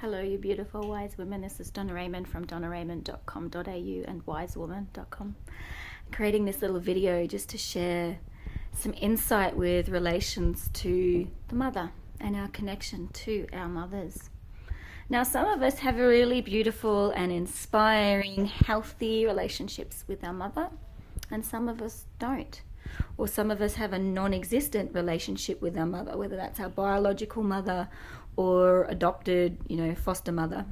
Hello, you beautiful wise women. This is Donna Raymond from donnaraymond.com.au and wisewoman.com. Creating this little video just to share some insight with relations to the mother and our connection to our mothers. Now, some of us have really beautiful and inspiring, healthy relationships with our mother, and some of us don't. Or some of us have a non-existent relationship with our mother, whether that's our biological mother or adopted, foster mother.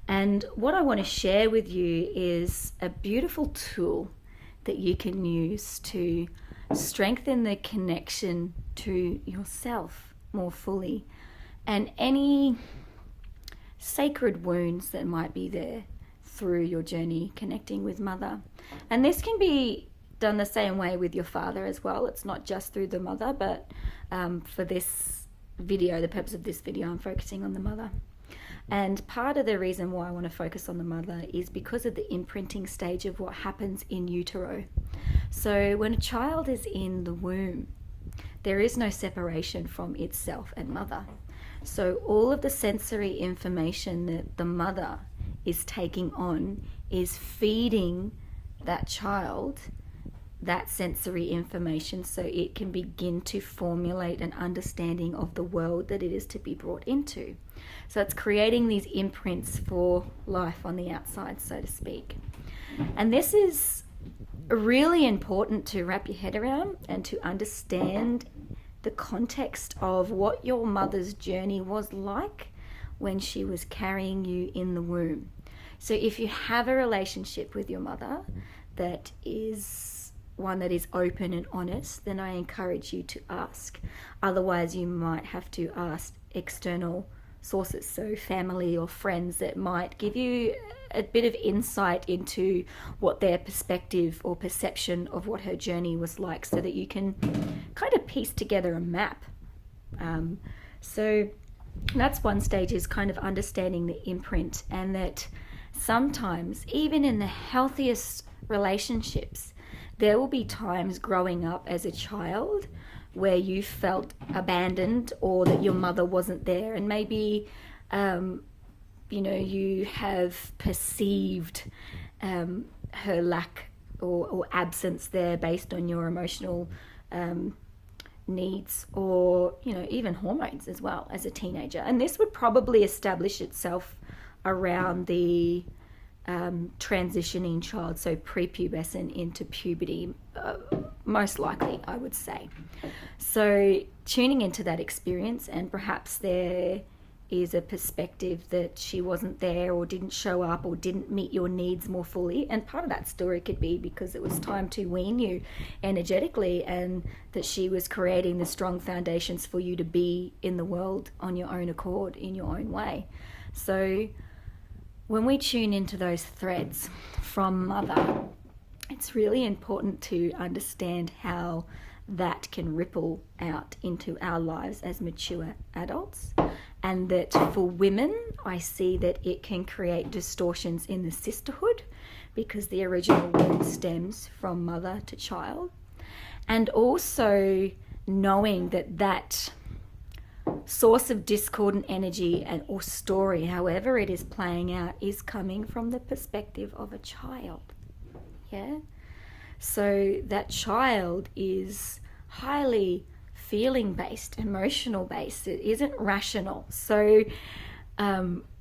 And what I want to share with you is a beautiful tool that you can use to strengthen the connection to yourself more fully and any sacred wounds that might be there through your journey connecting with mother. And this can be done the same way with your father as well. It's not just through the mother, but for this video, the purpose of this video, I'm focusing on the mother. And part of the reason why I want to focus on the mother is because of the imprinting stage of what happens in utero. So when a child is in the womb, there is no separation from itself and mother. So all of the sensory information that the mother is taking on is feeding that child that sensory information so it can begin to formulate an understanding of the world that it is to be brought into. So it's creating these imprints for life on the outside, so to speak. And this is really important to wrap your head around and to understand the context of what your mother's journey was like when she was carrying you in the womb. So if you have a relationship with your mother that is one that is open and honest, then I encourage you to ask. Otherwise, you might have to ask external sources, so family or friends that might give you a bit of insight into what their perspective or perception of what her journey was like, so that you can kind of piece together a map. So that's one stage, is kind of understanding the imprint, and that sometimes, even in the healthiest relationships, there will be times growing up as a child where you felt abandoned or that your mother wasn't there, and maybe you have perceived her lack or absence there based on your emotional needs, or even hormones as well as a teenager. And this would probably establish itself around the transitioning child, so prepubescent into puberty, most likely, I would say. So tuning into that experience, and perhaps there is a perspective that she wasn't there or didn't show up or didn't meet your needs more fully, and part of that story could be because it was time to wean you energetically, and that she was creating the strong foundations for you to be in the world on your own accord, in your own way. So when we tune into those threads from mother, it's really important to understand how that can ripple out into our lives as mature adults. And that for women, I see that it can create distortions in the sisterhood, because the original wound stems from mother to child. And also knowing that source of discordant energy and or story, however it is playing out, is coming from the perspective of a child. Yeah. So that child is highly feeling based, emotional based. It isn't rational. So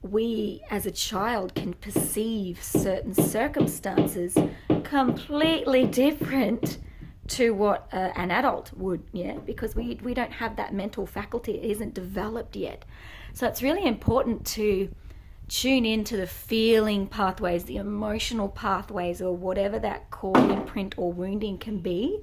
we as a child can perceive certain circumstances completely different to what an adult would, because we don't have that mental faculty. It isn't developed yet. So it's really important to tune into the feeling pathways, the emotional pathways, or whatever that core imprint or wounding can be,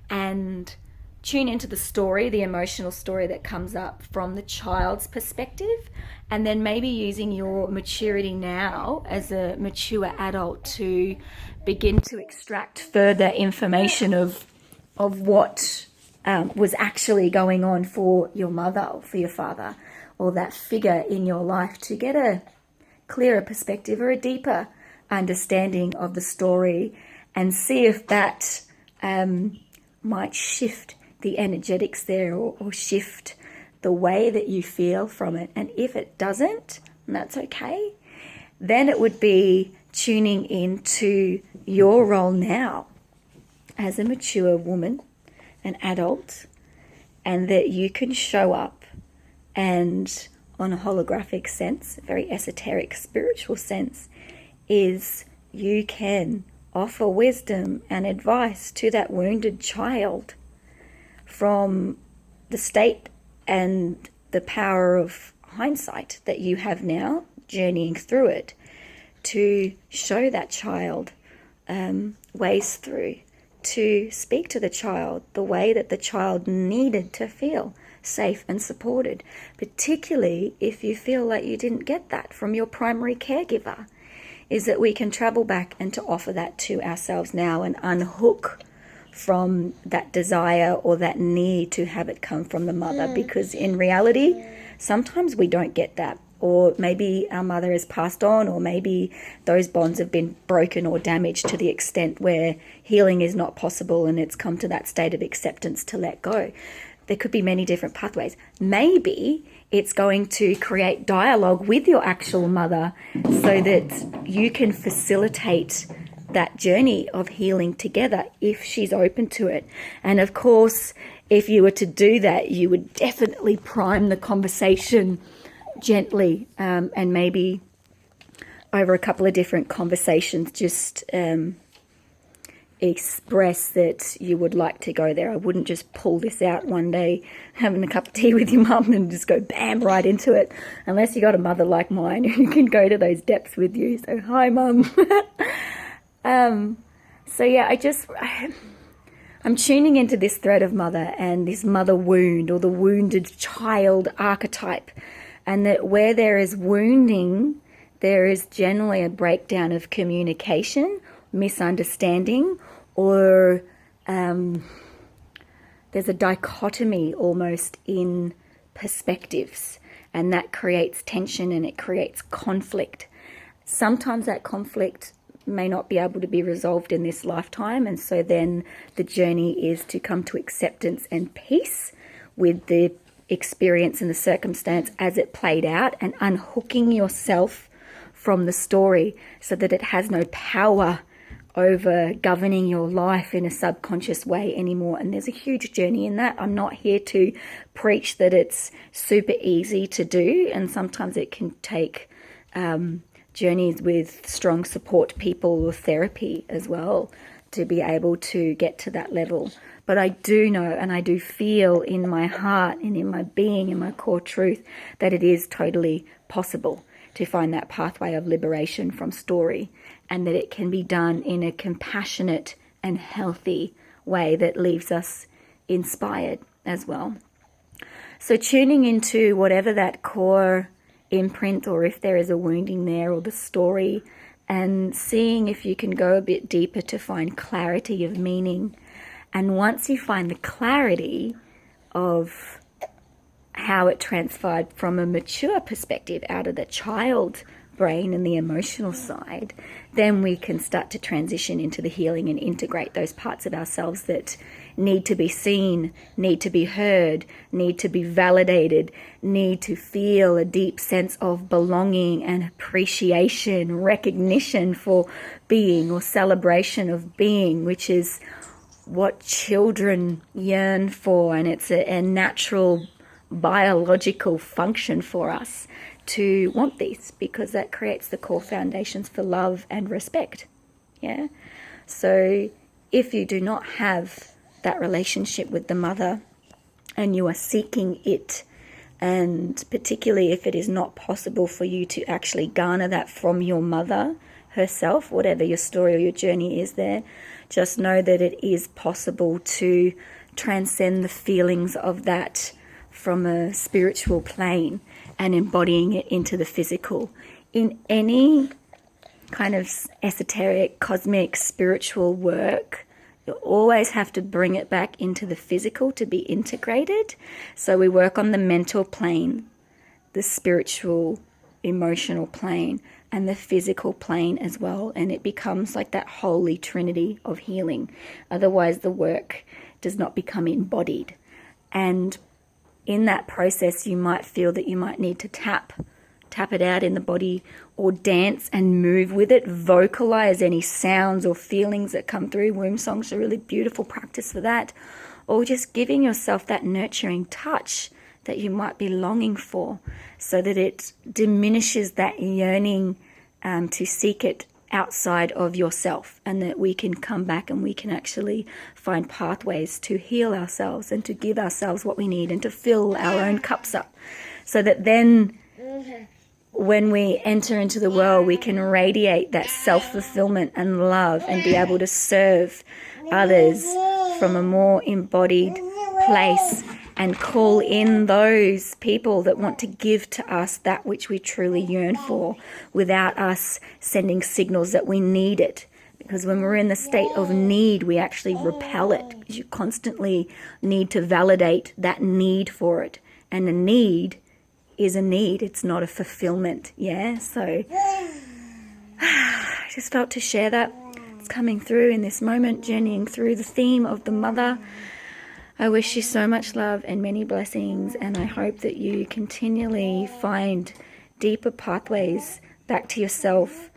and tune into the story, the emotional story that comes up from the child's perspective, and then maybe using your maturity now as a mature adult to begin to extract further information of what was actually going on for your mother or for your father, or that figure in your life, to get a clearer perspective or a deeper understanding of the story, and see if that might shift the energetics there, or shift the way that you feel from it. And if it doesn't, and that's okay, then it would be tuning into your role now as a mature woman, an adult, and that you can show up and, on a holographic sense, a very esoteric spiritual sense, is you can offer wisdom and advice to that wounded child from the state and the power of hindsight that you have now, journeying through it, to show that child ways through, to speak to the child the way that the child needed to feel safe and supported, particularly if you feel like you didn't get that from your primary caregiver, is that we can travel back and to offer that to ourselves now and unhook from that desire or that need to have it come from the mother, because in reality, sometimes we don't get that. Or maybe our mother has passed on, or maybe those bonds have been broken or damaged to the extent where healing is not possible and it's come to that state of acceptance to let go. There could be many different pathways. Maybe it's going to create dialogue with your actual mother so that you can facilitate that journey of healing together if she's open to it. And of course, if you were to do that, you would definitely prime the conversation gently, and maybe over a couple of different conversations, just express that you would like to go there. I wouldn't just pull this out one day, having a cup of tea with your mum, and just go bam right into it, unless you got a mother like mine who can go to those depths with you. So hi, mum. So yeah, I'm tuning into this thread of mother and this mother wound, or the wounded child archetype. And that where there is wounding, there is generally a breakdown of communication, misunderstanding, or there's a dichotomy almost in perspectives. And that creates tension and it creates conflict. Sometimes that conflict may not be able to be resolved in this lifetime. And so then the journey is to come to acceptance and peace with the experience and the circumstance as it played out, and unhooking yourself from the story so that it has no power over governing your life in a subconscious way anymore. And there's a huge journey in that. I'm not here to preach that it's super easy to do, and sometimes it can take journeys with strong support people or therapy as well to be able to get to that level. But I do know, and I do feel in my heart and in my being, in my core truth, that it is totally possible to find that pathway of liberation from story, and that it can be done in a compassionate and healthy way that leaves us inspired as well. So tuning into whatever that core imprint, or if there is a wounding there, or the story, and seeing if you can go a bit deeper to find clarity of meaning. And once you find the clarity of how it transpired from a mature perspective out of the child brain and the emotional side, then we can start to transition into the healing and integrate those parts of ourselves that need to be seen, need to be heard, need to be validated, need to feel a deep sense of belonging and appreciation, recognition for being, or celebration of being, which is what children yearn for. And it's a natural biological function for us to want these, because that creates the core foundations for love and respect. Yeah. So if you do not have that relationship with the mother and you are seeking it, and particularly if it is not possible for you to actually garner that from your mother herself, whatever your story or your journey is there, just know that it is possible to transcend the feelings of that from a spiritual plane and embodying it into the physical. In any kind of esoteric, cosmic, spiritual work, you always have to bring it back into the physical to be integrated. So we work on the mental plane, the spiritual, emotional plane, and the physical plane as well. And it becomes like that holy trinity of healing. Otherwise, the work does not become embodied. And in that process, you might feel that you might need to tap it out in the body, or dance and move with it, vocalize any sounds or feelings that come through. Womb songs are a really beautiful practice for that. Or just giving yourself that nurturing touch that you might be longing for, so that it diminishes that yearning to seek it outside of yourself, and that we can come back and we can actually find pathways to heal ourselves and to give ourselves what we need and to fill our own cups up, so that then when we enter into the world, we can radiate that self-fulfillment and love and be able to serve others from a more embodied place, and call in those people that want to give to us that which we truly yearn for, without us sending signals that we need it. Because when we're in the state of need, we actually repel it, because you constantly need to validate that need for it. And a need is a need, it's not a fulfillment. Yeah, so I just felt to share that. It's coming through in this moment, journeying through the theme of the mother. I wish you so much love and many blessings, and I hope that you continually find deeper pathways back to yourself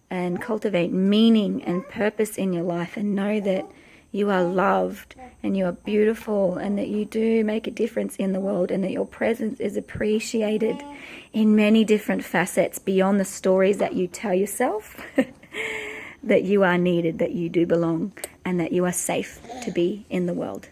and cultivate meaning and purpose in your life, and know that you are loved and you are beautiful, and that you do make a difference in the world, and that your presence is appreciated in many different facets beyond the stories that you tell yourself. That you are needed, that you do belong, and that you are safe to be in the world.